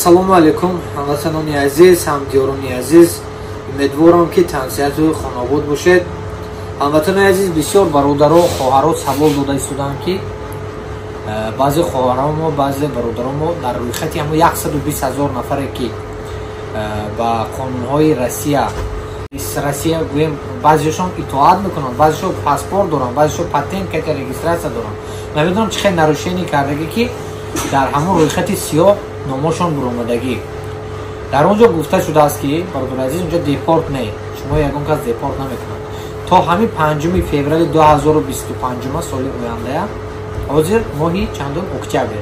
Ассалому алайкум, ҳамватанони азиз, ҳамдиёрони азиз, умедворам ки тавсияту хонобод бошед. ҳамватанони азиз, бисёр бародаро, хоҳаро савол дода истоданд ки баъзе хоҳаромо, баъзе бародаромо дар рӯйхати ҳамо 120 000 нафаре ки ба қонунҳои Россия гӯем баъзешон итоат мекунанд, баъзешон паспорт доранд, баъзешон патент карда регистратсия доранд. Намедонам чӣ хел нарушенӣ кардагӣ ки дар ҳамон рӯйхати сиёҳ номошон буромадагӣ. Дар он ҷо гуфта шудааст ки бародари азиз онҷо депорт не, шумо ягон кас депорт намекунад. То ҳамин 5 феврали 2025 соли ояндая, ҳозир моҳи чандум октябр,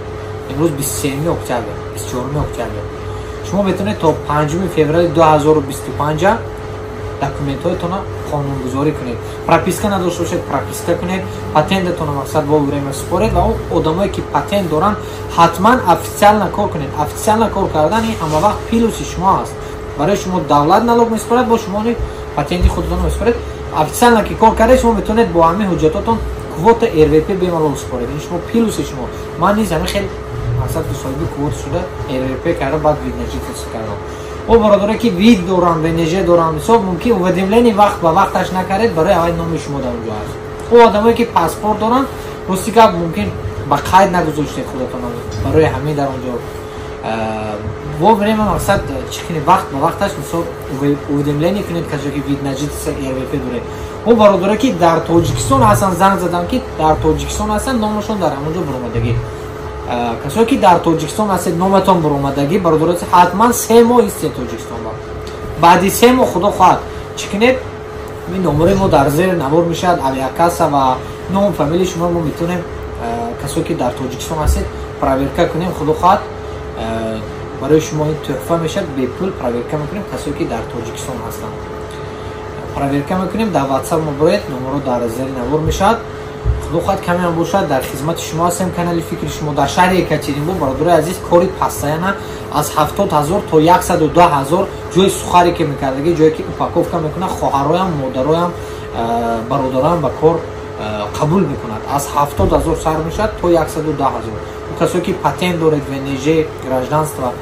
имрӯз 23 октябр, 24 октябр. Шумо метавонед то 5 феврали 2025 документҳоятона қонунгузорӣ кунед. Прописка надошта бошед, прописка кунед, патентатона мақсад бо врема супоред ва он одамое ки патент доранд ҳатман официально кор кунед. Официально кор кардани ҳама вақт плюси шумо аст. Барои шумо давлат налог месупорад, бо шумо патенти худтон месупоред. Официально ки кор кардед, шумо метавонед бо ҳамин ҳуҷҷатотон квота РВП бемалол супоред. Ин шумо плюси шумо. Ман низ ҳамин хел мақсад ки соҳиби квота шуда РВП карда баъд виднажитси карда. О бародаре ки вид доранд, ВНЖ доранд, мисол мумкин уведомлени вақт ба вақташ накаред, барои аввал номи шумо дар онҷо аст. О одамое ки паспорт доранд, рости гап мумкин ба қайд нагузоштед худатон, барои ҳамин дар онҷо во врема мақсад чӣ кунед, вақт ба вақташ мисол уведомлени кунед касе ки виднажитси РВП доред. О бародаре ки дар Тоҷикистон ҳастанд, занг задам ки дар Тоҷикистон ҳастанд, номашон дар ҳамон ҷо буромадагӣ. Касое ки дар Тоҷикистон ҳастед, номатон буромадагӣ, бародари ҳатман 3 моҳ истед Тоҷикистон. Баъди 3 моҳ худо хоҳад чӣ кунед, ин номари мо дар зер навор мешавад, авиакасса ва ном фамилияи шумо мо метавонем касое ки дар Тоҷикистон ҳастед проверка кунем, худо хоҳад барои шумо ин тӯҳфа мешавад, бепул проверка мекунем касое ки дар Тоҷикистон ҳастанд. Проверка мекунем, дар WhatsApp мо боед, номаро дар зер навор мешавад. Худо хоҳад каме ҳам бошад, дар хизмати шумо ҳастем, канали фикри шумо дар шаҳри Екатеринбург. Бародари азиз, кори постоянна аз 70 000 то 102 000 ҷои сухаре ки мекардагӣ, ҷое ки упаковка мекунад, хоҳароям, модароям, бародароям ба кор қабул мекунад. Аз 70 000 сар мешавад то 102 000. Касое ки патент доред, ВНЖ, гражданство,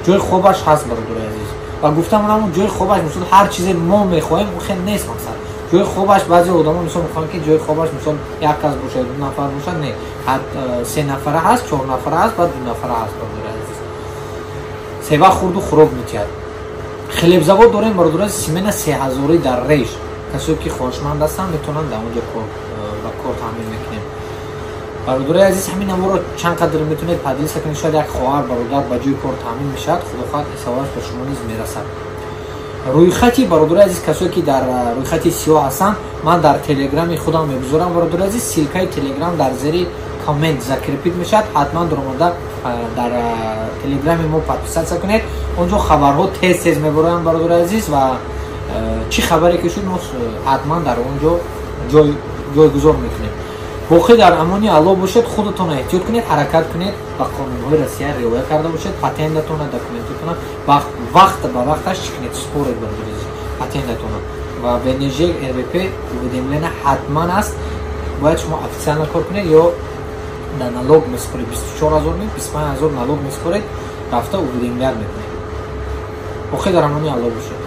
ҷои хобаш ҳаст бародари азиз. Ва гуфтам ҳамон ҷои хобаш мисол ҳар чизе мо мехоҳем, хел нест мақсад. ҷои хобаш баъзе одамо мисол мехоҳанд ки ҷои хобаш мисол як кас бошад, 2 нафар бошад, не, 3 нафара ҳаст, 4 нафара ҳаст, баъд 2 нафара ҳаст бародари азиз. Сева хурду хуроб мекард. Хелебзавод дорем бародари семена 3000 дар Реж. Касое ки хоҳишманд ҳастанд метавонанд дар онҷо ба кор таъмин мекунем. бародари азиз, ҳамин наморо чанд қадр метавонед падилса кунед, шояд як хоҳар бародар ба ҷои кор таъмин мешавад, худо хоҳад ҳисобаш ба шумо низ мерасад. Рӯйхати бародари азиз, касое ки дар рӯйхати сиёҳ ҳастанд, ман дар телеграми худам мегузорам бародари азиз, силкаи телеграм дар зери коммент закрепит мешавад, ҳатман дуромада дар телеграми мо подписатсия кунед. Онҷо хабарҳо тез мебароянд бародари азиз ва чӣ хабаре ки шуд мо ҳатман дар онҷо ҷойгузор мекунем. боқӣ дар амони алло бошед, худатон эҳтиёт кунед, ҳаракат кунед, ба қонунҳои Россия риоя карда бошед, патентатона, документатона вақт ба вақташ чӣ кунед, супоред бародари азиз патентатона ва ВНЖ, РВП уведомлена ҳатман аст. бояд шумо официально кор кунед ё дар налог месупоред, 24 000 25 000 налог месупоред, рафта уведомлят мекунед. боқӣ дар амони алло бошед.